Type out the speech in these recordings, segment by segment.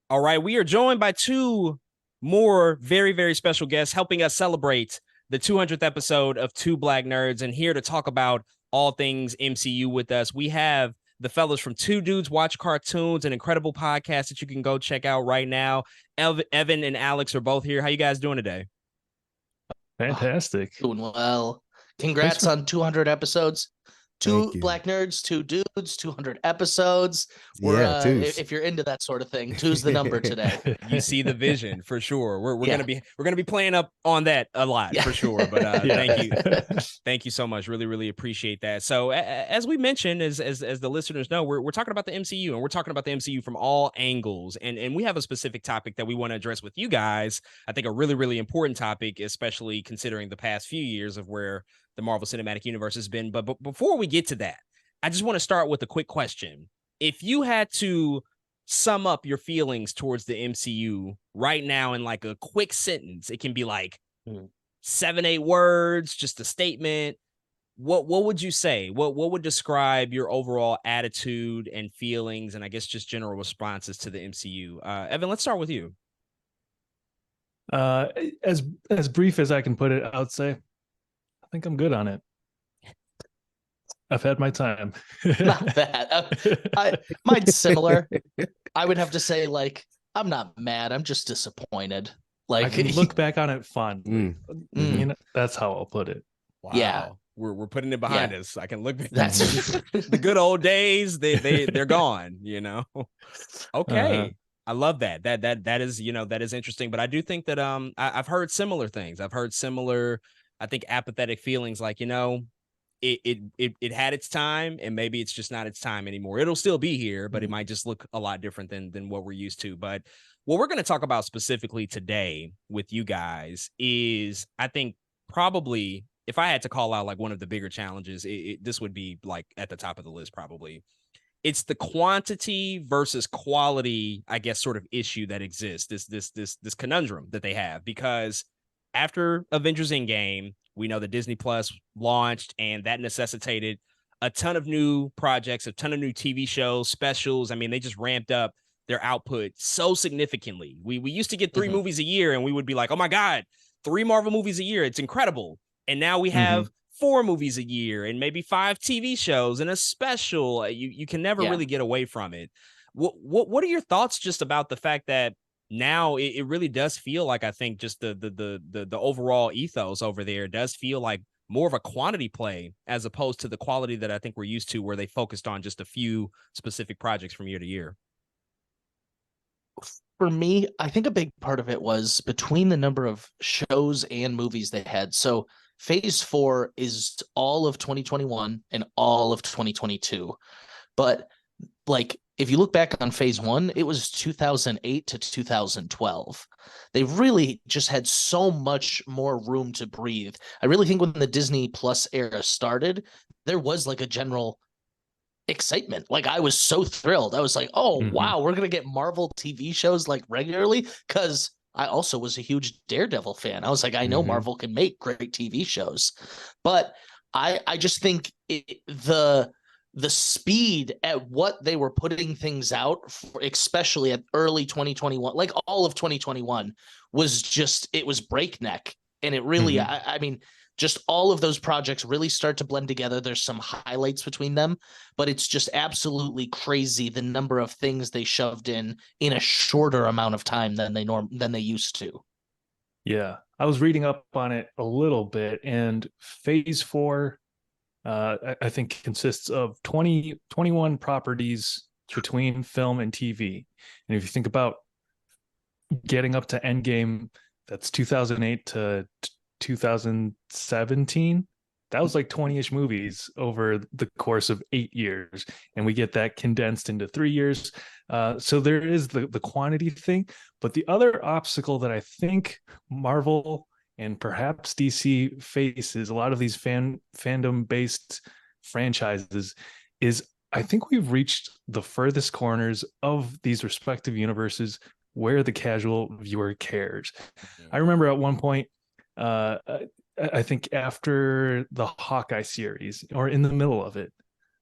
All right, we are joined by two more very, very special guests helping us celebrate the 200th episode of Two Black Nerds. And here to talk about all things MCU with us, we have the fellas from Two Dudes Watch Cartoons, an incredible podcast that you can go check out right now. Evan and Alex are both here. How you guys doing today? Fantastic. Doing well. Thanks Congrats for on 200 episodes. Thank Two you. black nerds, two dudes, 200 episodes. We're Yeah, twos. if you're into that sort of thing, two's the number today. You see the vision for sure. We're Yeah. gonna be playing up on that a lot Yeah. for sure. But Yeah. thank you so much. Really appreciate that. So as we mentioned, as the listeners know, we're talking about the MCU, and we're talking about the MCU from all angles. And we have a specific topic that we want to address with you guys. I think a really important topic, especially considering the past few years of where the Marvel Cinematic Universe has been. But before we get to that, I just want to start with a quick question. If you had to sum up your feelings towards the MCU right now in like a quick sentence, it can be like 7-8 words, just a statement. What would you say? What would describe your overall attitude and feelings, and I guess just general responses to the MCU? Evan, let's start with you. As brief as I can put it, I would say I think I'm good on it. I've had my time. Not bad. Mine's similar. I would have to say, like, I'm not mad. I'm just disappointed. I Like, can look back on it fondly. Mhm. You know, that's how I'll put it. Wow. Yeah. We're putting it behind us. I can look back. that's The good old days, they're gone, you know. Okay. Uh-huh. I love that. That is, that is interesting. But I do think that I've heard similar things. I've heard similar, I think, apathetic feelings, like, it had its time, and maybe it's just not its time anymore. It'll still be here, but it might just look a lot different than what we're used to. But what we're going to talk about specifically today with you guys is, I think, probably, if I had to call out like one of the bigger challenges, this would be like at the top of the list. Probably it's the quantity versus quality, I guess, sort of issue that exists, this conundrum that they have. Because after Avengers Endgame, we know that Disney Plus launched, and that necessitated a ton of new projects, a ton of new TV shows, specials. I mean, they just ramped up their output so significantly. We used to get 3 movies a year, and we would be like, oh my God, 3 Marvel movies a year. It's incredible. And now we have 4 movies a year, and maybe 5 TV shows and a special. You can never really get away from it. What are your thoughts just about the fact that now it really does feel like, I think, just the overall ethos over there does feel like more of a quantity play as opposed to the quality that I think we're used to, where they focused on just a few specific projects from year to year? For me, I think a big part of it was between the number of shows and movies they had. So phase 4 is all of 2021 and all of 2022. But like, if you look back on phase 1, it was 2008 to 2012. They really just had so much more room to breathe. I really think when the Disney Plus era started, there was like a general excitement. Like, I was so thrilled. I was like, oh, wow, we're going to get Marvel TV shows like regularly. Because I also was a huge Daredevil fan. I was like, I know Marvel can make great TV shows. But I just think the speed at what they were putting things out, especially at early 2021, like all of 2021, was just, it was breakneck. And it really, I mean, just all of those projects really start to blend together. There's some highlights between them, but it's just absolutely crazy the number of things they shoved in a shorter amount of time than they used to. Yeah, I was reading up on it a little bit, and phase 4, I think, consists of 21 properties between film and TV. And if you think about getting up to Endgame, that's 2008 to 2017. That was like 20-ish movies over the course of 8 years. And we get that condensed into 3 years. So there is the quantity thing. But the other obstacle that I think Marvel and perhaps DC faces, a lot of these fandom-based franchises, is I think we've reached the furthest corners of these respective universes where the casual viewer cares. I remember at one point, I think after the Hawkeye series, or in the middle of it,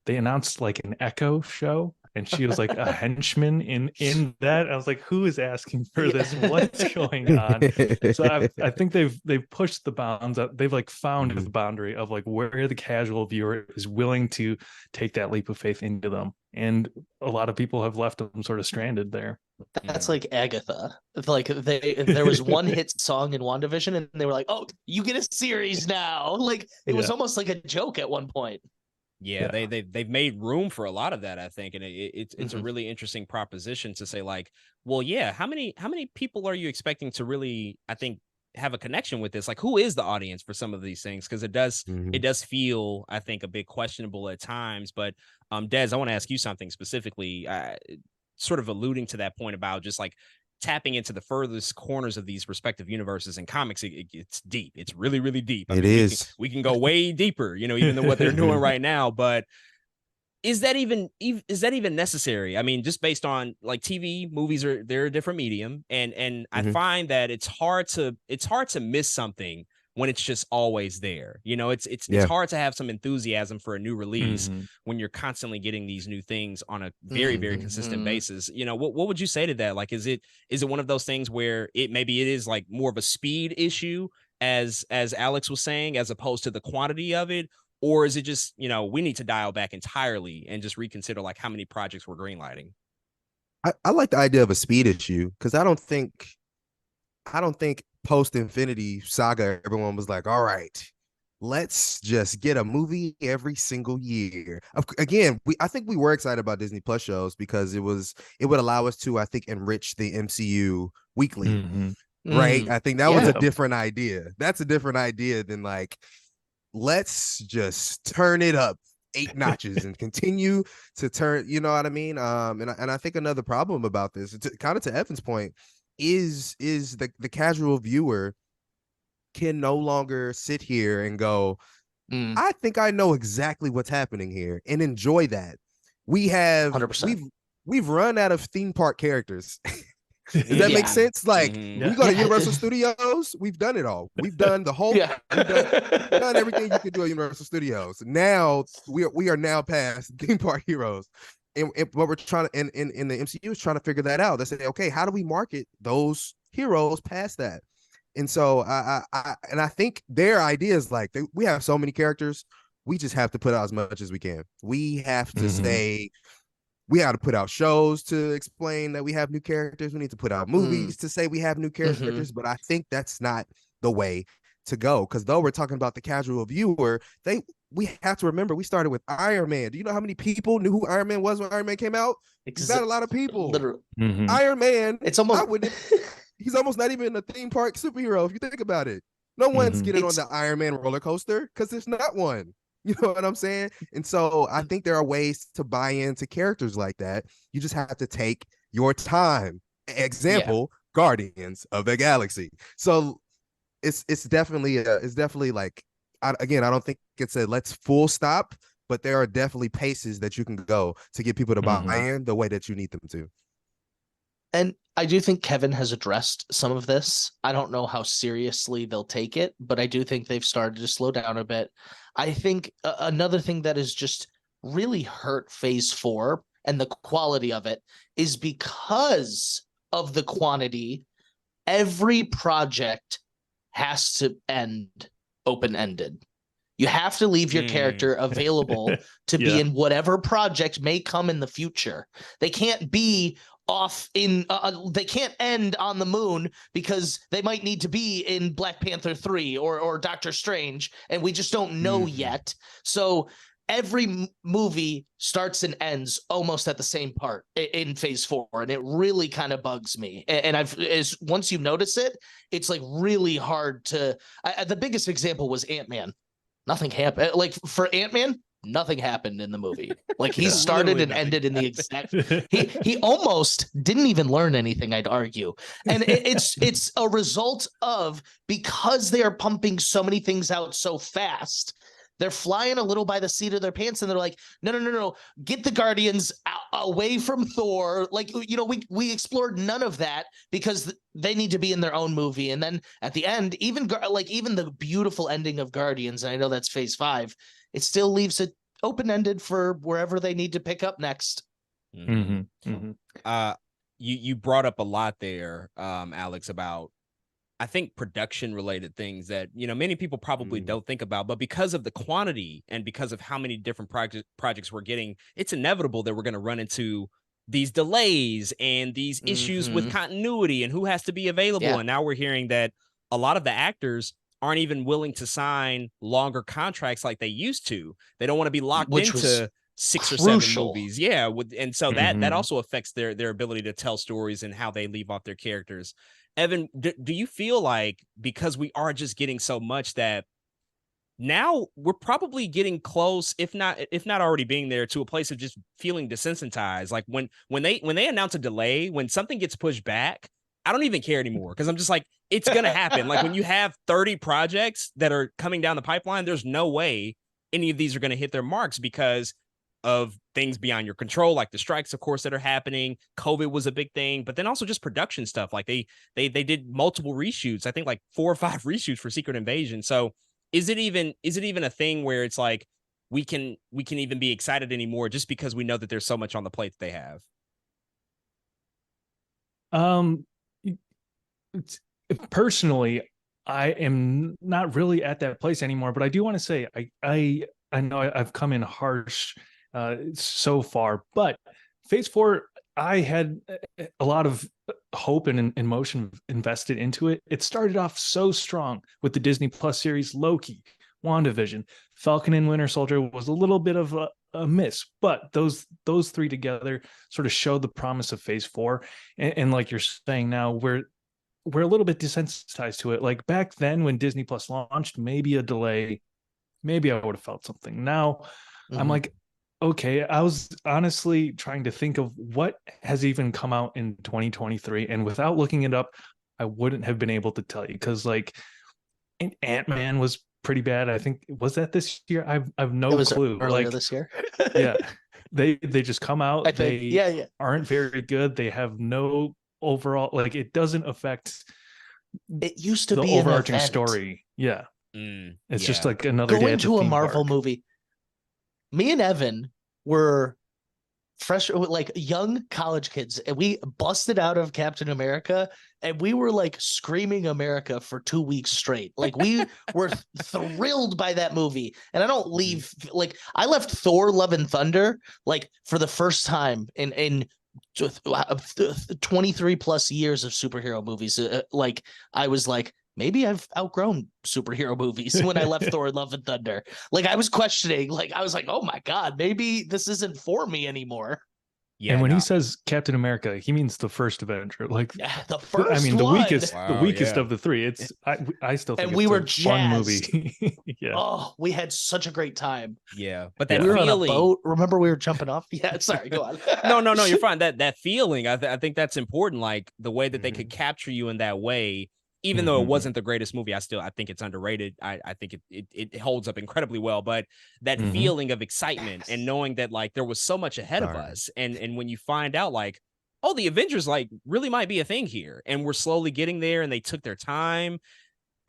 they announced like an Echo show, and she was like a henchman in that. I was like, who is asking for this? What's going on? So I think they've pushed the bounds. They've like found the boundary of like where the casual viewer is willing to take that leap of faith into them, and a lot of people have left them sort of stranded there. That's like Agatha. It's like there was one hit song in WandaVision, and they were like, "Oh, you get a series now!" Like it was almost like a joke at one point. Yeah, they've made room for a lot of that, I think, and it's a really interesting proposition to say, like, well, yeah, how many people are you expecting to really, I think, have a connection with this? Like, who is the audience for some of these things? Because it does feel, I think, a bit questionable at times. But Des, I want to ask you something specifically, sort of alluding to that point about just like tapping into the furthest corners of these respective universes in comics. It's deep. It's really, really deep. I mean, we can go way deeper, even than what they're doing right now. But is that even necessary? I mean, just based on like TV, movies they're a different medium, and I find that it's hard to miss something when it's just always there. It's hard to have some enthusiasm for a new release when you're constantly getting these new things on a very, very consistent basis. What would you say to that? Like, is it one of those things where it is like more of a speed issue, as Alex was saying, as opposed to the quantity of it? Or is it just, we need to dial back entirely and just reconsider like how many projects we're greenlighting? I like the idea of a speed issue, because I don't think post Infinity Saga everyone was like, all right, let's just get a movie every single year. Again, I think we were excited about Disney Plus shows because it would allow us to, I think, enrich the MCU weekly. Right? I think that was a different idea. That's a different idea than like, let's just turn it up 8 notches and continue to turn, you know what I mean? And I think another problem about this, kind of to Evan's point, is the casual viewer can no longer sit here and go, I think I know exactly what's happening here, and enjoy that. We have 100%. we've run out of theme park characters. Does that make sense? Like, we go to Universal Studios, we've done it all. We've done the whole we've done everything you can do at Universal Studios. Now we are now past theme park heroes. And what we're trying to in the MCU is trying to figure that out. They say, okay, how do we market those heroes past that? And so I think their idea is like, we have so many characters, we just have to put out as much as we can. We have to say, we got to put out shows to explain that we have new characters. We need to put out movies to say we have new characters. But I think that's not the way to go, because though we're talking about the casual viewer, we have to remember we started with Iron Man. Do you know how many people knew who Iron Man was when Iron Man came out? Not a lot of people. Literally. Iron Man, it's almost he's almost not even a theme park superhero if you think about it. No one's getting on the Iron Man roller coaster because there's not one. You know what I'm saying? And so I think there are ways to buy into characters like that. You just have to take your time. Example, Guardians of the Galaxy. So it's definitely like, I don't think it's a let's full stop, but there are definitely paces that you can go to get people to buy in the way that you need them to. And I do think Kevin has addressed some of this. I don't know how seriously they'll take it, but I do think they've started to slow down a bit. I think another thing that has just really hurt Phase 4 and the quality of it is because of the quantity. Every project has to end open-ended. You have to leave your character available to be in whatever project may come in the future. They can't be off in they can't end on the moon because they might need to be in Black Panther 3 or Doctor Strange, and we just don't know yet. So every movie starts and ends almost at the same part in Phase 4, and it really kind of bugs me. And once you notice it, it's like really hard to. The biggest example was Ant-Man. Nothing happened. Like for Ant-Man, nothing happened in the movie. Like he started and ended in the exact. He almost didn't even learn anything, I'd argue. And it's a result of, because they are pumping so many things out so fast, they're flying a little by the seat of their pants, and they're like, no, get the Guardians away from Thor. Like, we explored none of that because they need to be in their own movie. And then at the end, even the beautiful ending of Guardians, and I know that's Phase 5, it still leaves it open-ended for wherever they need to pick up next. Mm-hmm. Mm-hmm. You brought up a lot there, Alex, about I think production related things that, many people probably don't think about, but because of the quantity and because of how many different projects we're getting, it's inevitable that we're going to run into these delays and these issues with continuity and who has to be available. Yeah. And now we're hearing that a lot of the actors aren't even willing to sign longer contracts like they used to. They don't want to be locked Which was into 6 or 7 crucial. movies. Yeah. And so that Mhm. also affects their ability to tell stories and how they leave off their characters. Evan, do you feel like because we are just getting so much that now we're probably getting close, if not already being there, to a place of just feeling desensitized? Like when they announce a delay, when something gets pushed back, I don't even care anymore because I'm just like, it's gonna happen. Like when you have 30 projects that are coming down the pipeline, there's no way any of these are gonna hit their marks because of things beyond your control, like the strikes, of course, that are happening. COVID was a big thing, but then also just production stuff. Like they did multiple reshoots. I think like 4 or 5 reshoots for Secret Invasion. So is it even a thing where it's like we can even be excited anymore just because we know that there's so much on the plate that they have? It's, personally, I am not really at that place anymore, but I do want to say I know I've come in harsh so far, but Phase 4, I had a lot of hope and emotion invested into it. It started off so strong with the Disney Plus series Loki, WandaVision, Falcon and Winter Soldier was a little bit of a miss, but those 3 together sort of showed the promise of Phase 4. And like you're saying now, we're a little bit desensitized to it. Like back then when Disney Plus launched, maybe a delay, maybe I would have felt something. Now I'm like, okay, I was honestly trying to think of what has even come out in 2023. And without looking it up, I wouldn't have been able to tell you. Cause like Ant-Man was pretty bad. I think, was that this year? I've no clue. Earlier like this year. yeah. They just come out. I think, they aren't very good. They have no overall, like it doesn't affect it used to the be overarching an event. story. Yeah. It's just like another day going at the to a theme Marvel park. movie. Me and Evan were fresh, like young college kids, and we busted out of Captain America and we were like screaming America for 2 weeks straight. Like we were thrilled by that movie. And I don't leave, like I left Thor Love and Thunder like for the first time in 23 plus years of superhero movies. Like I was like, maybe I've outgrown superhero movies when I left Thor Love and Thunder. Like I was questioning, like I was like, oh my God, maybe this isn't for me anymore. Yeah, and when he says Captain America, he means the first Avenger. Like the first I mean, the one. weakest of the 3. It's I still think and it's we were a jazzed. fun movie. Yeah. Oh, we had such a great time. Yeah, but that we were feeling, on a boat. Remember, we were jumping off. Yeah, sorry, go on. no, you're fine. That feeling, I think that's important. Like the way that they could capture you in that way, even though it wasn't the greatest movie, I think it's underrated. I think it holds up incredibly well. But that feeling of excitement and knowing that like there was so much ahead of us, and when you find out like, oh, the Avengers like really might be a thing here, and we're slowly getting there, and they took their time.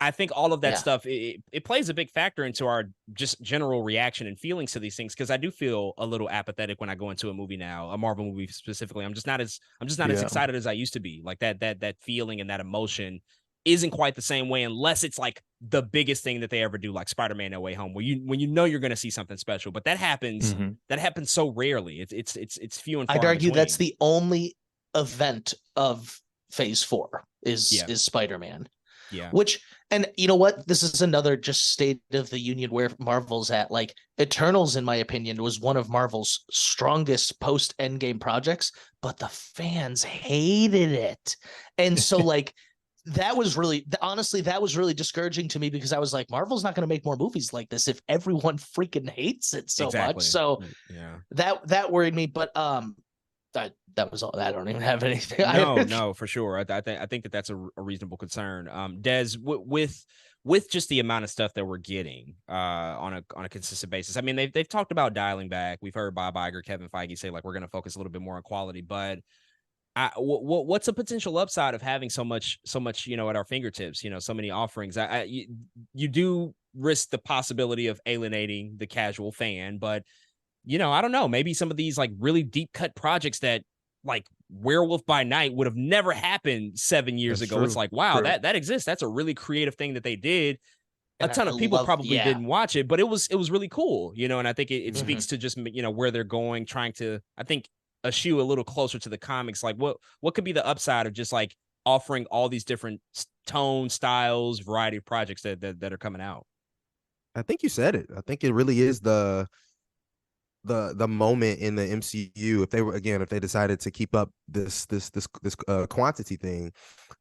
I think all of that stuff, it plays a big factor into our just general reaction and feelings to these things. Cause I do feel a little apathetic when I go into a movie now, a Marvel movie specifically. I'm just not as excited as I used to be. Like that feeling and that emotion isn't quite the same way unless it's like the biggest thing that they ever do, like Spider-Man No Way Home, when you know you're going to see something special. But that happens so rarely. It's few and far. I'd argue between. that's the only event of Phase 4 is Spider-Man. Yeah. Which, and you know what? This is another just state of the union where Marvel's at. Like Eternals, in my opinion, was one of Marvel's strongest post-Endgame projects, but the fans hated it. And so like that was really, honestly, that was really discouraging to me because I was like, Marvel's not going to make more movies like this if everyone freaking hates it so much. So that worried me. But that was all. I don't even have anything. No, for sure. I think that's a reasonable concern. Des, with just the amount of stuff that we're getting on a consistent basis. I mean, they've talked about dialing back. We've heard Bob Iger, Kevin Feige say like we're going to focus a little bit more on quality. But what's a potential upside of having so much at our fingertips? So many offerings. You do risk the possibility of alienating the casual fan, but I don't know, maybe some of these like really deep cut projects that like Werewolf by Night would have never happened 7 years That's ago. It's true. like, wow, True. that exists. That's a really creative thing that they did. A And ton I of people love, probably yeah. didn't watch it, but it was really cool, and I think it Mhm. speaks to just where they're going, trying to, I think, eschew a little closer to the comics. Like what could be the upside of just like offering all these different tone, styles, variety of projects that are coming out. I think you said it. I think it really is the moment in the MCU, if they decided to keep up this quantity thing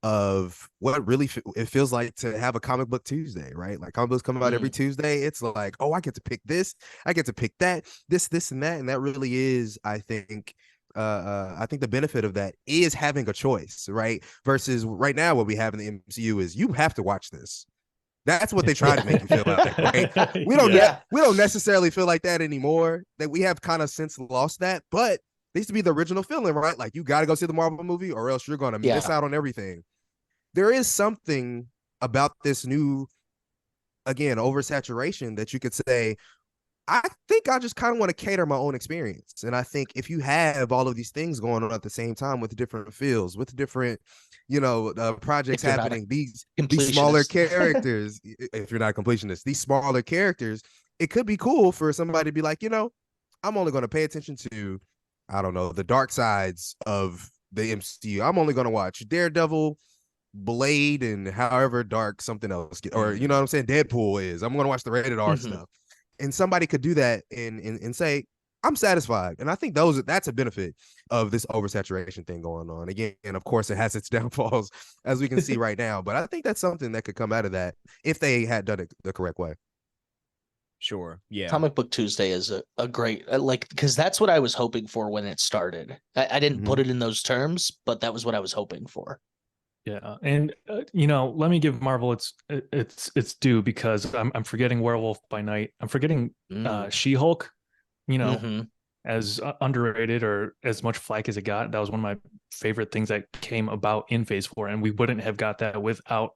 of what really it feels like to have a comic book Tuesday, right? Like comic books come out every Tuesday. It's like, oh, I get to pick this, I get to pick that, this and that, and that really is, I think the benefit of that is having a choice, right? Versus right now, what we have in the MCU is you have to watch this. That's what they try to make you feel like, right? We don't necessarily feel like that anymore. That we have kind of since lost that, but they used to be the original feeling, right? Like you got to go see the Marvel movie, or else you're gonna miss out on everything. There is something about this new, again, oversaturation that you could say, I think I just kind of want to cater my own experience. And I think if you have all of these things going on at the same time with different feels, with different, projects happening, these smaller characters, if you're not a completionist, these smaller characters, it could be cool for somebody to be like, I'm only going to pay attention to, I don't know, the dark sides of the MCU. I'm only going to watch Daredevil, Blade, and however dark something else, or you know what I'm saying, Deadpool is. I'm going to watch the rated R stuff. And somebody could do that and say, I'm satisfied. And I think that's a benefit of this oversaturation thing going on. Again, and of course, it has its downfalls, as we can see right now. But I think that's something that could come out of that if they had done it the correct way. Sure. Yeah. Comic Book Tuesday is a great, because that's what I was hoping for when it started. I didn't put it in those terms, but that was what I was hoping for. Yeah, and let me give Marvel its due, because I'm forgetting Werewolf by Night. I'm forgetting She-Hulk. As underrated or as much flack as it got, that was one of my favorite things that came about in Phase 4, and we wouldn't have got that without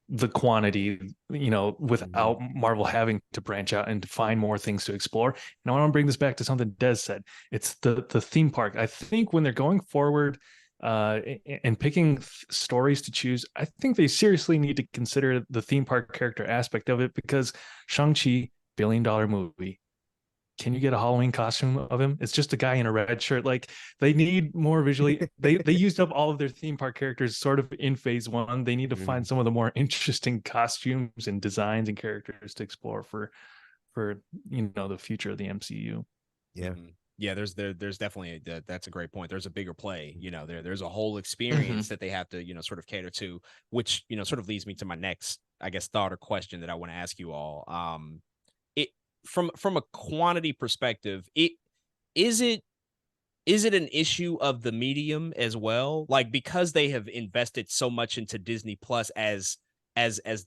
the quantity. Without Marvel having to branch out and find more things to explore. And I want to bring this back to something Des said. It's the theme park. I think when they're going forward, and picking stories to choose, I think they seriously need to consider the theme park character aspect of it, because Shang-Chi, $1 billion movie. Can you get a Halloween costume of him? It's just a guy in a red shirt. Like, they need more visually. They used up all of their theme park characters sort of in Phase 1. They need to find some of the more interesting costumes and designs and characters to explore for the future of the MCU. Yeah. Yeah, there's definitely that's a great point. There's a bigger play, there's a whole experience that they have to, sort of cater to, which, sort of leads me to my next, I guess, thought or question that I want to ask you all. It from a quantity perspective, is it an issue of the medium as well? Like, because they have invested so much into Disney Plus as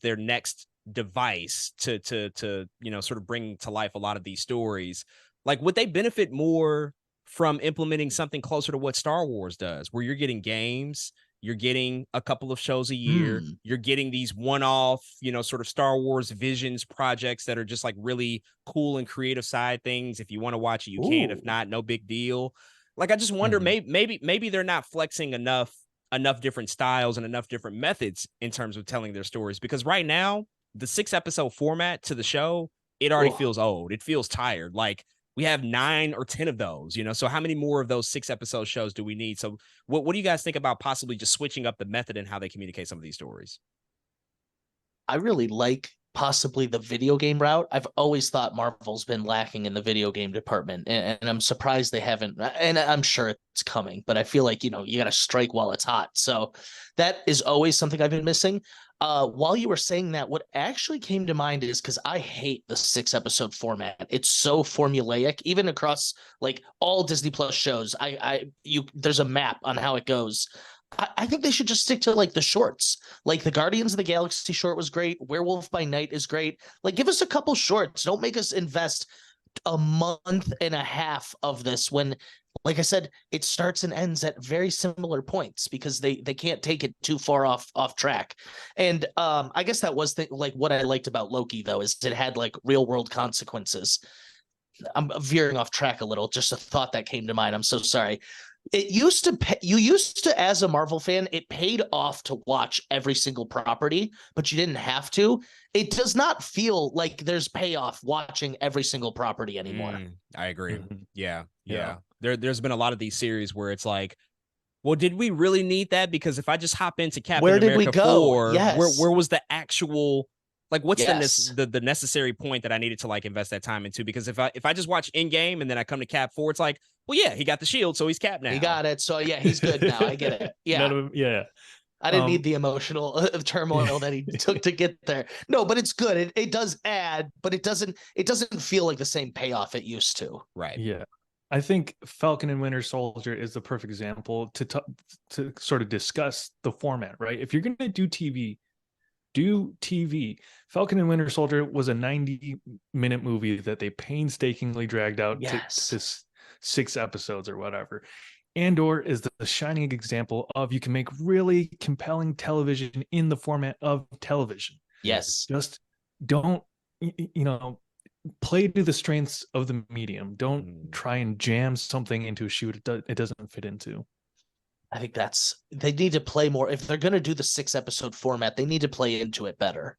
their next device to sort of bring to life a lot of these stories. Like, would they benefit more from implementing something closer to what Star Wars does, where you're getting games, you're getting a couple of shows a year, you're getting these one-off, sort of Star Wars Visions projects that are just like really cool and creative side things. If you want to watch it, you can. If not, no big deal. Like, I just wonder, maybe they're not flexing enough different styles and enough different methods in terms of telling their stories, because right now the 6-episode format to the show, it already feels old. It feels tired. Like, we have 9 or 10 of those, so how many more of those 6-episode shows do we need? So what do you guys think about possibly just switching up the method and how they communicate some of these stories? I really like possibly the video game route. I've always thought Marvel's been lacking in the video game department, and I'm surprised they haven't, and I'm sure it's coming, but I feel like, you got to strike while it's hot. So that is always something I've been missing. While you were saying that, what actually came to mind is, because I hate the 6-episode format. It's so formulaic, even across like all Disney Plus shows. There's a map on how it goes. I think they should just stick to like the shorts. Like the Guardians of the Galaxy short was great. Werewolf by Night is great. Like, give us a couple shorts. Don't make us invest a month and a half of this when, like I said, it starts and ends at very similar points, because they can't take it too far off track. And I guess that was like what I liked about Loki, though, is it had like real world consequences. I'm veering off track a little. Just a thought that came to mind. I'm so sorry. It used to pay, you used to, as a Marvel fan, it paid off to watch every single property, but you didn't have to. It does not feel like there's payoff watching every single property anymore. I agree. Mhm. Yeah. Yeah. There's been a lot of these series where it's like, well, did we really need that? Because if I just hop into Captain Where did we America go? 4, Yes. where was the actual, like, what's Yes. the necessary point that I needed to like invest that time into? Because if I just watch Endgame and then I come to Cap 4, it's like, well, yeah, he got the shield, so he's Cap now. He got it. So yeah, he's good now. I get it. Yeah. None of them, yeah. I didn't need the emotional turmoil that he took to get there. No, but it's good. It does add, but it doesn't feel like the same payoff it used to. Right. Yeah. I think Falcon and Winter Soldier is the perfect example to sort of discuss the format, right? If you're going to do TV, do TV. Falcon and Winter Soldier was a 90-minute movie that they painstakingly dragged out to 6 episodes or whatever. Andor is the shining example of you can make really compelling television in the format of television. Yes. Just don't, play to the strengths of the medium. Don't try and jam something into a shoot it doesn't fit into. I think they need to play more. If they're going to do the 6-episode format, they need to play into it better.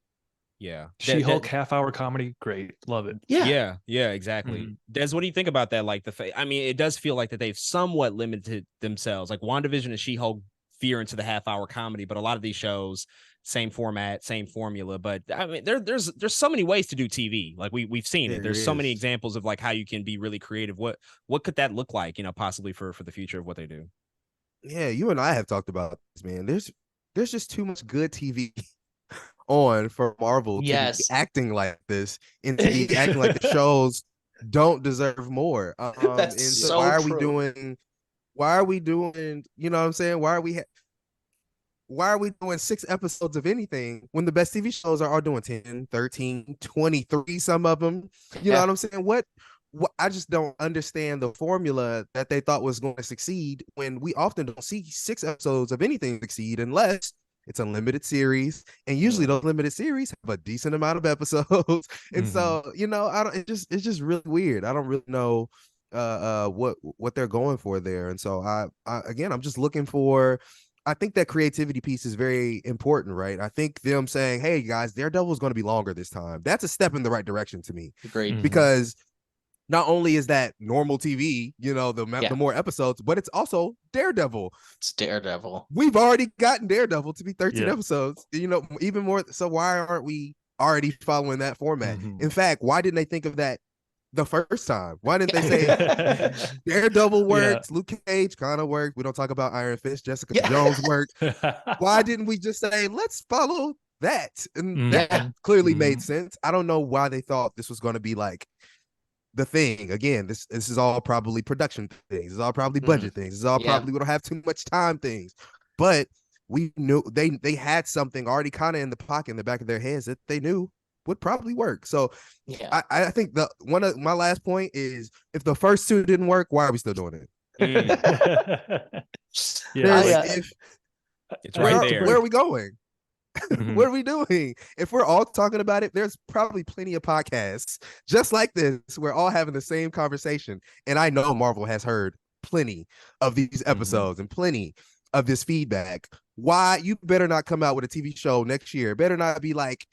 Yeah. She-Hulk half-hour comedy, great. Love it. Yeah, exactly. Des, what do you think about that? Like I mean, it does feel like that they've somewhat limited themselves. Like WandaVision and She-Hulk veer into the half-hour comedy, but a lot of these shows, same format, same formula. But I mean, there's so many ways to do TV. Like we've seen it. There's so many examples of like how you can be really creative. What could that look like, possibly for the future of what they do? Yeah, you and I have talked about this, man. There's just too much good TV on for Marvel to be acting like this and to be acting like the shows don't deserve more. That's and so so why true. why are we doing, you know what I'm saying? Why are we doing 6 episodes of anything when the best TV shows are doing 10, 13, 23, some of them? You know what I'm saying? What I just don't understand the formula that they thought was going to succeed when we often don't see 6 episodes of anything succeed unless it's a limited series, and usually those limited series have a decent amount of episodes. And so, I don't. It's just really weird. I don't really know what they're going for there. And so I again, I'm just looking for. I think that creativity piece is very important, right? I think them saying, "Hey guys, Daredevil is going to be longer this time." That's a step in the right direction to me. Agreed. Because not only is that normal TV, the more episodes, but it's also Daredevil. It's Daredevil. We've already gotten Daredevil to be 13 episodes, even more. So why aren't we already following that format? In fact, why didn't they think of that the first time? Why didn't they say Daredevil works, Luke Cage kind of worked, we don't talk about Iron Fist, Jessica Jones worked. Why didn't we just say, let's follow that? And that clearly made sense. I don't know why they thought this was going to be like the thing. Again, this is all probably production things. This is all probably budget things. This is all probably we don't have too much time things. But we knew they had something already kind of in the pocket, in the back of their heads, that they knew would probably work. So I think one of my last point is, if the first 2 didn't work, why are we still doing it? It's right there. Where are we going? What are we doing? If we're all talking about it, there's probably plenty of podcasts just like this. We're all having the same conversation. And I know Marvel has heard plenty of these episodes and plenty of this feedback. Why? You better not come out with a TV show next year. Better not be like,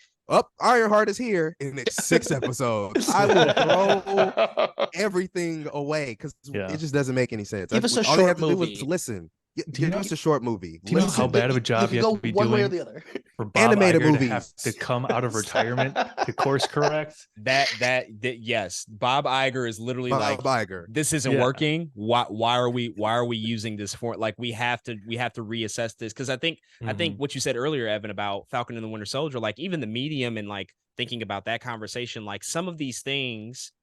Ironheart is here and it's 6 episodes. I will throw everything away because it just doesn't make any sense. Give us a all short you have to movie. do is listen. Give us a short movie. Do you know how bad of a job you have to be one way or doing the other for Bob Animated Iger movies to have to come out of retirement to course correct? That yes, Bob Iger is literally Bob Iger. This isn't working. Why are we using this for? Like we have to reassess this, because I think what you said earlier, Evan, about Falcon and the Winter Soldier, like even the medium and like thinking about that conversation, like some of these things.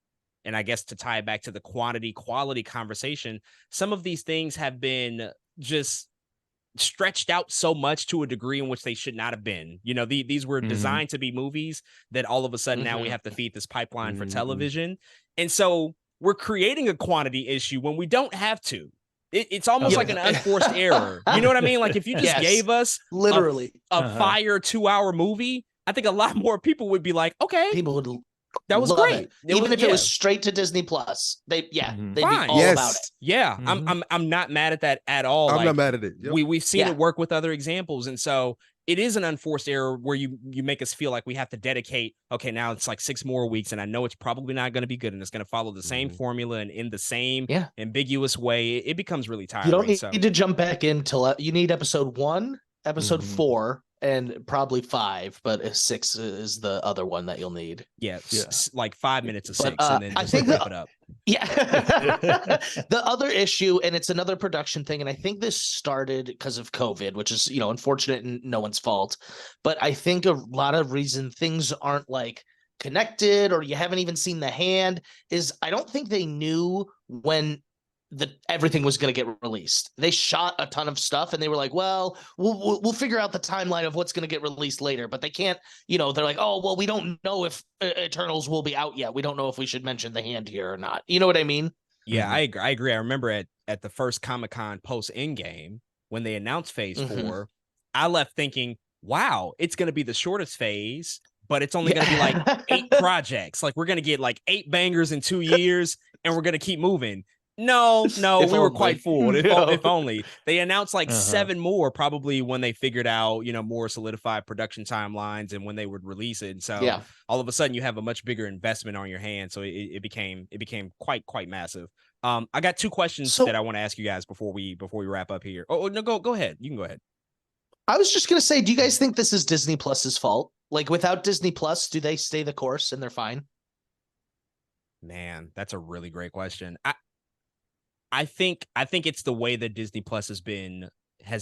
And I guess to tie it back to the quality conversation, some of these things have been just stretched out so much to a degree in which they should not have been. These were designed to be movies that all of a sudden now we have to feed this pipeline for television. And so we're creating a quantity issue when we don't have to. It's almost like an unforced error. You know what I mean? Like if you just gave us literally a fire 2-hour movie, I think a lot more people would be like, okay. People would That was Love great. it. Even if it was straight to Disney Plus, they'd be Fine. all about it. Yeah, I'm not mad at that at all. I'm not mad at it. Yep. We've seen it work with other examples, and so it is an unforced error where you make us feel like we have to dedicate. Okay, now it's like 6 more weeks, and I know it's probably not going to be good, and it's going to follow the same formula and in the same ambiguous way. It becomes really tiring. You don't need to jump back in till you need episode 1, episode 4. And probably 5, but 6 is the other one that you'll need. Yeah. Like 5 minutes of 6, and then just wrap it up. Yeah. The other issue, and it's another production thing, and I think this started because of COVID, which is, unfortunate and no one's fault. But I think a lot of reason things aren't like connected, or you haven't even seen the hand, is I don't think they knew when everything was going to get released. They shot a ton of stuff and they were like, well, we'll figure out the timeline of what's going to get released later, but they can't, they're like, oh, well, we don't know if Eternals will be out yet. We don't know if we should mention the hand here or not. You know what I mean? Yeah, I agree. I remember at the first Comic-Con post Endgame, when they announced phase 4, I left thinking, wow, it's going to be the shortest phase, but it's only going to be like 8 projects. Like, we're going to get like 8 bangers in 2 years and we're going to keep moving. No, we were quite fooled. If only. They announced like 7 more, probably when they figured out, more solidified production timelines and when they would release it. And so all of a sudden you have a much bigger investment on your hands. So it became quite massive. I got 2 questions that I want to ask you guys before we wrap up here. Oh no, go ahead. You can go ahead. I was just gonna say, do you guys think this is Disney Plus's fault? Like, without Disney Plus, do they stay the course and they're fine? Man, that's a really great question. I think it's the way that Disney Plus has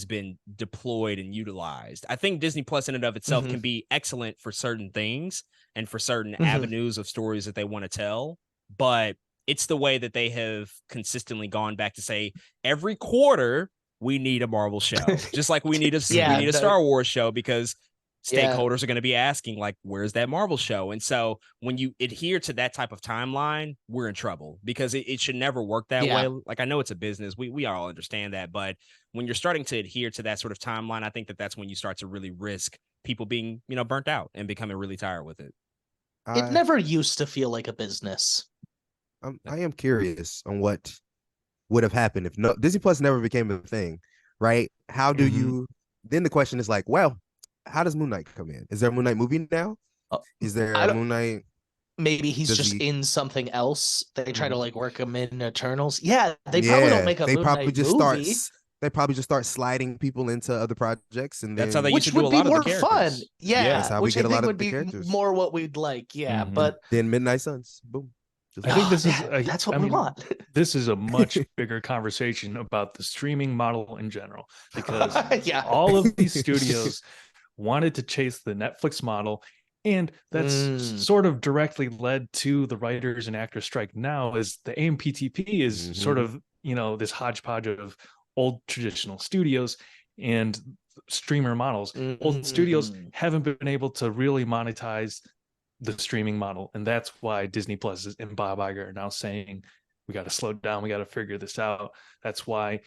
been deployed and utilized. I think Disney Plus in and of itself can be excellent for certain things and for certain avenues of stories that they want to tell, but it's the way that they have consistently gone back to say every quarter we need a Marvel show, just like we need a Star Wars show, because stakeholders are going to be asking, like, where's that Marvel show? And so when you adhere to that type of timeline, we're in trouble, because it should never work that way. Like, I know it's a business. We all understand that. But when you're starting to adhere to that sort of timeline, I think that's when you start to really risk people being, burnt out and becoming really tired with it. It never used to feel like a business. I am curious on what would have happened if Disney Plus never became a thing, right? How do you, then the question is like, well, how does Moon Knight come in? Is there a Moon Knight movie now? Is there a Moon Knight? Maybe he's just in something else. They try to like work him in Eternals. Yeah, they probably don't make a Moon Knight movie. They probably just start sliding people into other projects, and that's how they used to do a lot of the characters. Fun. Yeah, that's how we get a lot of the characters. More what we'd like. Yeah, but then Midnight Suns, boom. I think this is that's what we want. This is a much bigger conversation about the streaming model in general, because all of these studios wanted to chase the Netflix model, and that's sort of directly led to the writers and actors strike now. Is the AMPTP is sort of, this hodgepodge of old traditional studios and streamer models. Old studios haven't been able to really monetize the streaming model, and that's why Disney Plus and Bob Iger are now saying, we got to slow down, we got to figure this out. That's why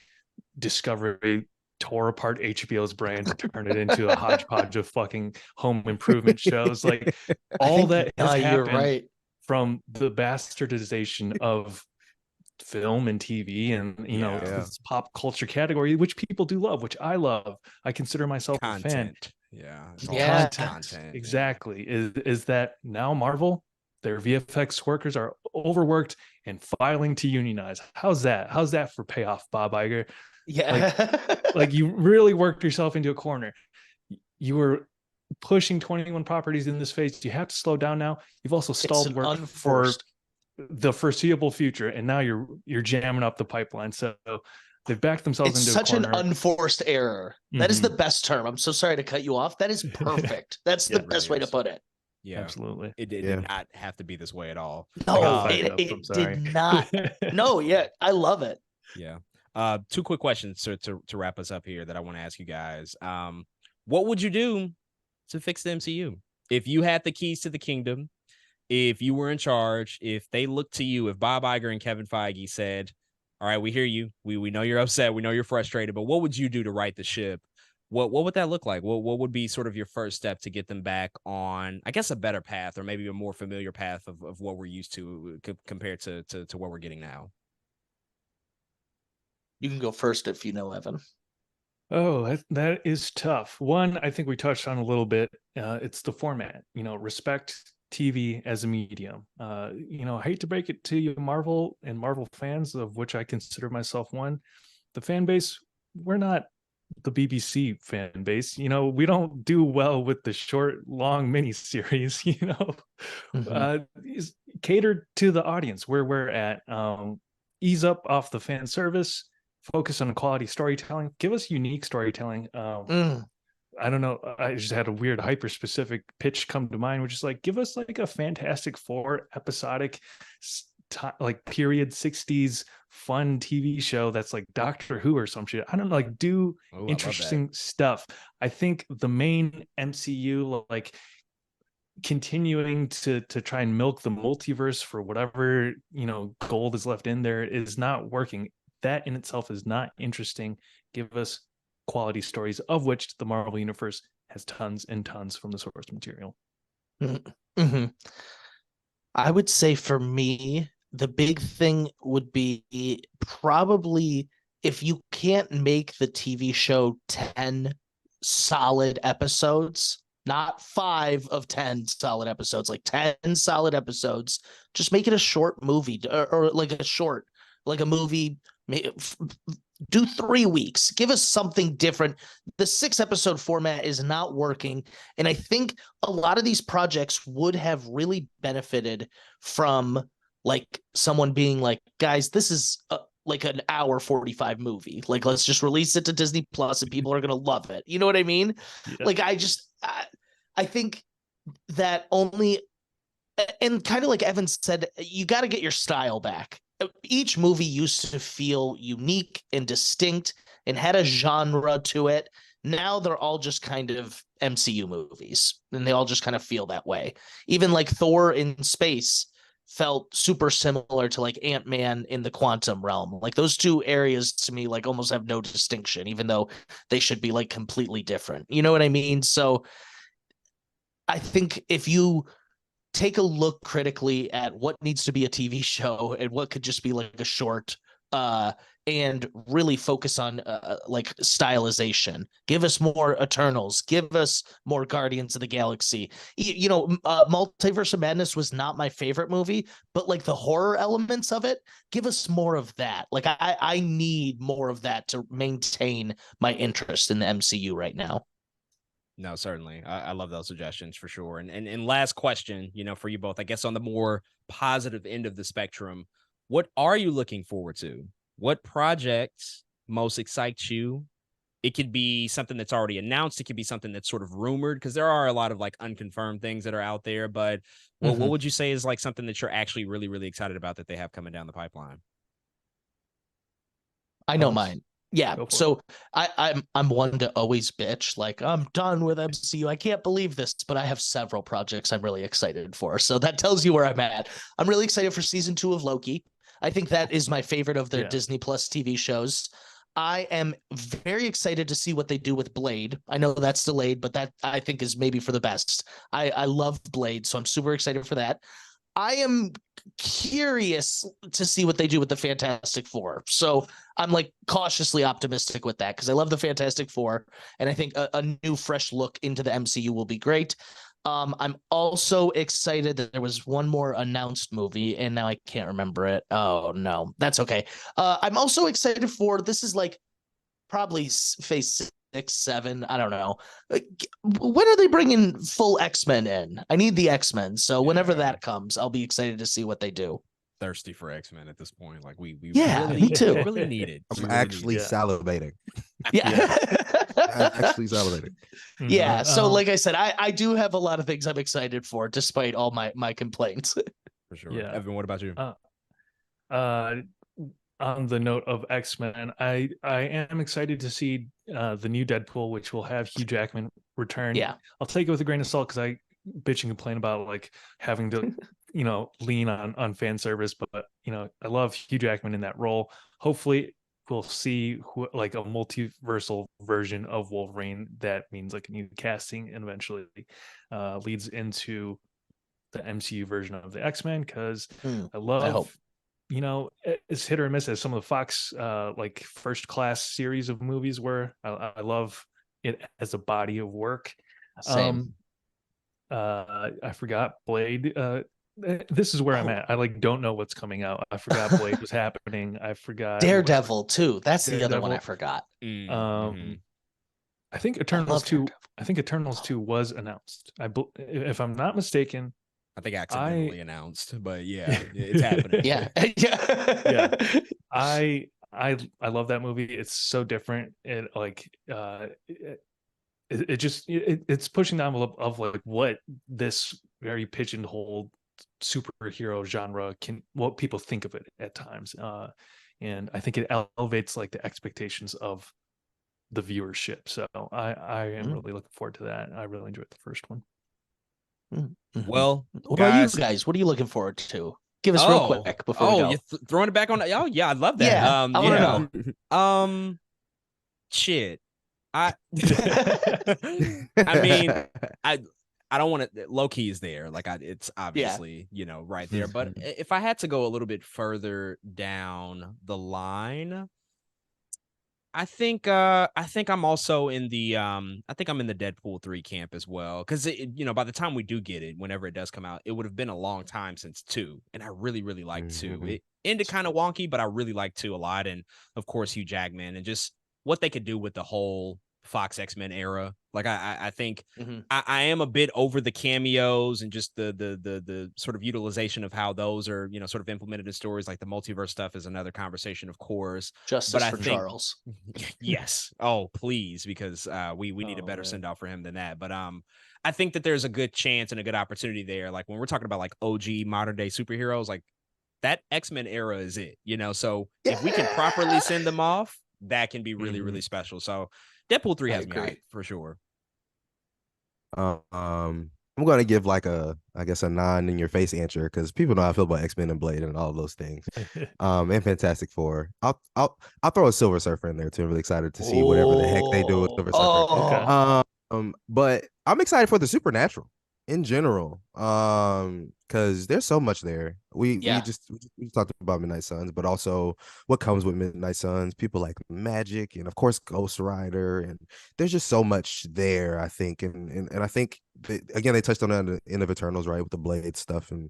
Discovery tore apart HBO's brand to turn it into a hodgepodge of fucking home improvement shows. Like, all that has happened from the bastardization of film and TV and this pop culture category, which people do love, which I love. I consider myself a fan. Content. Exactly. Is that now Marvel, their VFX workers are overworked and filing to unionize? How's that for payoff, Bob Iger? Like you really worked yourself into a corner. You were pushing 21 properties in this phase. You have to slow down now. You've also stalled work for the foreseeable future, and now you're jamming up the pipeline. So they've backed themselves into such a corner. An unforced error. That is the best term. I'm so sorry to cut you off. That is perfect. That's the best way to put it. Yeah, absolutely. It did not have to be this way at all. No, it did not. No, I love it. Yeah. 2 quick questions to wrap us up here that I want to ask you guys. What would you do to fix the MCU? If you had the keys to the kingdom, if you were in charge, if they looked to you, if Bob Iger and Kevin Feige said, all right, we hear you. We know you're upset. We know you're frustrated, but what would you do to right the ship? what would that look like? What would be sort of your first step to get them back on, I guess, a better path, or maybe a more familiar path of what we're used to compared to what we're getting now? You can go first if you know, Evan. Oh, that is tough. One, I think we touched on a little bit. It's the format. Respect TV as a medium. I hate to break it to you, Marvel and Marvel fans, of which I consider myself one. The fan base, we're not the BBC fan base. We don't do well with the short, long miniseries. Cater to the audience where we're at. Ease up off the fan service. Focus on quality storytelling. Give us unique storytelling. I don't know. I just had a weird hyper specific pitch come to mind, which is like, give us like a Fantastic Four episodic, like period 60s fun TV show that's like Doctor Who or some shit. I don't know, like do interesting stuff. I think the main MCU, like continuing to try and milk the multiverse for whatever gold is left in there, is not working. That in itself is not interesting. Give us quality stories, of which the Marvel Universe has tons and tons from the source material. Mm-hmm. I would say for me, the big thing would be probably, if you can't make the TV show 10 solid episodes, not 5 of 10 solid episodes, like 10 solid episodes, just make it a short movie, or like a movie. Do 3 weeks. Give us something different. The 6-episode format is not working. And I think a lot of these projects would have really benefited from like someone being like, guys, this is like an hour 45 movie. Like, let's just release it to Disney Plus and people are going to love it. You know what I mean? Yeah. Like, I think that only, and kind of like Evan said, you got to get your style back. Each movie used to feel unique and distinct and had a genre to it. Now they're all just kind of MCU movies, and they all just kind of feel that way. Even like Thor in space felt super similar to like Ant-Man in the quantum realm. Like those two areas to me like almost have no distinction, even though they should be like completely different. You know what I mean? So I think if you take a look critically at what needs to be a TV show and what could just be like a short, and really focus on like stylization. Give us more Eternals. Give us more Guardians of the Galaxy. Multiverse of Madness was not my favorite movie, but like the horror elements of it, give us more of that. Like I need more of that to maintain my interest in the MCU right now. No, certainly. I love those suggestions for sure. And last question, for you both, I guess on the more positive end of the spectrum, what are you looking forward to? What projects most excites you? It could be something that's already announced. It could be something that's sort of rumored, because there are a lot of like unconfirmed things that are out there. But what would you say is like something that you're actually really, really excited about that they have coming down the pipeline? I know mine. Yeah, so I'm one to always bitch, like, I'm done with MCU. I can't believe this, but I have several projects I'm really excited for. So that tells you where I'm at. I'm really excited for season 2 of Loki. I think that is my favorite of their Disney Plus TV shows. I am very excited to see what they do with Blade. I know that's delayed, but that I think is maybe for the best. I love Blade, so I'm super excited for that. I am curious to see what they do with the Fantastic Four. So I'm like cautiously optimistic with that, because I love the Fantastic Four, and I think a new fresh look into the MCU will be great. I'm also excited that there was one more announced movie, and now I can't remember it. Oh no, that's okay. I'm also excited for, this is like probably phase 6, 7. I don't know. When are they bringing full X-Men in? I need the X-Men. So whenever that comes, I'll be excited to see what they do. Thirsty for X-Men at this point. Like we really, me too. Really need it. I'm actually salivating. Yeah. I'm actually salivating. Yeah. So like I said, I do have a lot of things I'm excited for, despite all my complaints. For sure. Yeah. Evan, what about you? On the note of X-Men, I am excited to see the new Deadpool, which will have Hugh Jackman return. Yeah. I'll take it with a grain of salt, because I bitch and complain about like having to lean on fan service, but I love Hugh Jackman in that role. Hopefully we'll see like a multiversal version of Wolverine. That means like a new casting, and eventually leads into the MCU version of the X-Men, because I love, it's hit or miss as some of the Fox like first class series of movies were. I love it as a body of work. Same. I forgot Blade. This is where I'm at. I like don't know what's coming out. I forgot Blade was happening. I forgot Daredevil too. That's the other one Daredevil. I forgot. I think Eternals 2. I think Eternals 2 was announced. If I'm not mistaken. I think accidentally announced, but yeah, it's happening. Yeah. I love that movie. It's so different. It like it's pushing the envelope of like what this very pigeonholed superhero genre what people think of it at times. And I think it elevates like the expectations of the viewership. So I am really looking forward to that. I really enjoyed the first one. Well, what about you guys? What are you looking forward to? Give us real quick before we go. You're throwing it back on. Oh yeah, I'd love that. Yeah, I want to know. Shit. I mean, I don't want to. Low key is there. Like it's obviously right there. But if I had to go a little bit further down the line, I think I'm also in the I think I'm in the Deadpool 3 camp as well, because by the time we do get it, whenever it does come out, it would have been a long time since 2, and I really like 2. It ended kind of wonky, but I really like 2 a lot, and of course Hugh Jackman and just what they could do with the whole Fox X-Men era. Like I think I am a bit over the cameos and just the sort of utilization of how those are sort of implemented in stories. Like the multiverse stuff is another conversation, of course. Justice for Charles. Yes. Oh, please, because we need a better send off for him than that. But I think that there's a good chance and a good opportunity there. Like when we're talking about like OG modern day superheroes, like that X-Men era is it. So if we can properly send them off, that can be really really special. So Deadpool 3 has me hyped for sure. I'm gonna give like I guess a non in your face answer, because people know how I feel about X-Men and Blade and all of those things. And Fantastic Four. I'll throw a Silver Surfer in there too. I'm really excited to see whatever the heck they do with Silver Surfer. Okay. But I'm excited for the Supernatural in general. Because there's so much there. We talked about Midnight Suns, but also what comes with Midnight Suns, people like magic, and of course Ghost Rider, and there's just so much there, I think. And I think again they touched on that at the end of Eternals, right, with the Blade stuff, and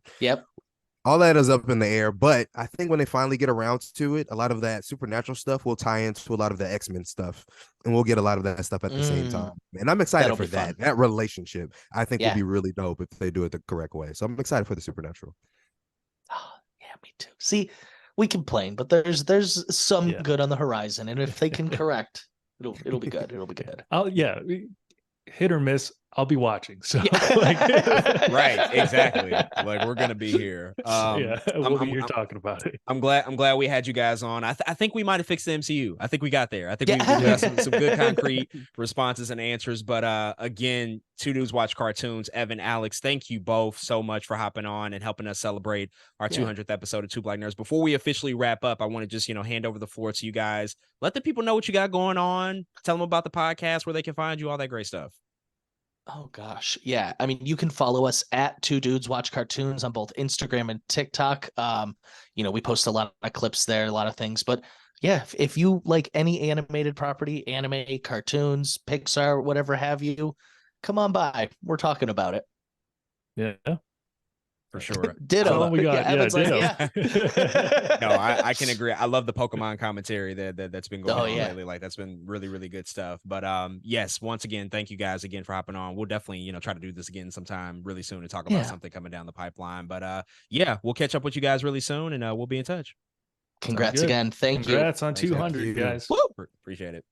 all that is up in the air. But I think when they finally get around to it, a lot of that supernatural stuff will tie into a lot of the X-Men stuff, and we'll get a lot of that stuff at the same time. And I'm excited for that. That relationship, I think, will be really dope if they do it the correct way. So I'm excited for the Supernatural. Oh, yeah, me too. See, we complain, but there's some good on the horizon, and if they can correct, it'll be good. It'll be good. Hit or miss, I'll be watching. So right, exactly. Like we're gonna be here. We'll be here talking about it. I'm glad we had you guys on. I think we might have fixed the MCU. I think we got there. I think we got some good concrete responses and answers. But again, Two Dudes Watch Cartoons, Evan, Alex, thank you both so much for hopping on and helping us celebrate our 200th episode of Two Black Nerds. Before we officially wrap up, I want to just hand over the floor to you guys. Let the people know what you got going on. Tell them about the podcast, where they can find you, all that great stuff. Oh gosh. Yeah. I mean, you can follow us at Two Dudes Watch Cartoons on both Instagram and TikTok. We post a lot of clips there, a lot of things, but yeah, if you like any animated property, anime, cartoons, Pixar, whatever have you, come on by. We're talking about it. Yeah. For sure. Ditto. Oh my God. No, I can agree. I love the Pokemon commentary that's been going on lately. Like that's been really, really good stuff. But yes, once again, thank you guys again for hopping on. We'll definitely, try to do this again sometime really soon to talk about something coming down the pipeline. But we'll catch up with you guys really soon, and we'll be in touch. Congrats again. Thank you. Congrats on 200, guys. Woo! Appreciate it.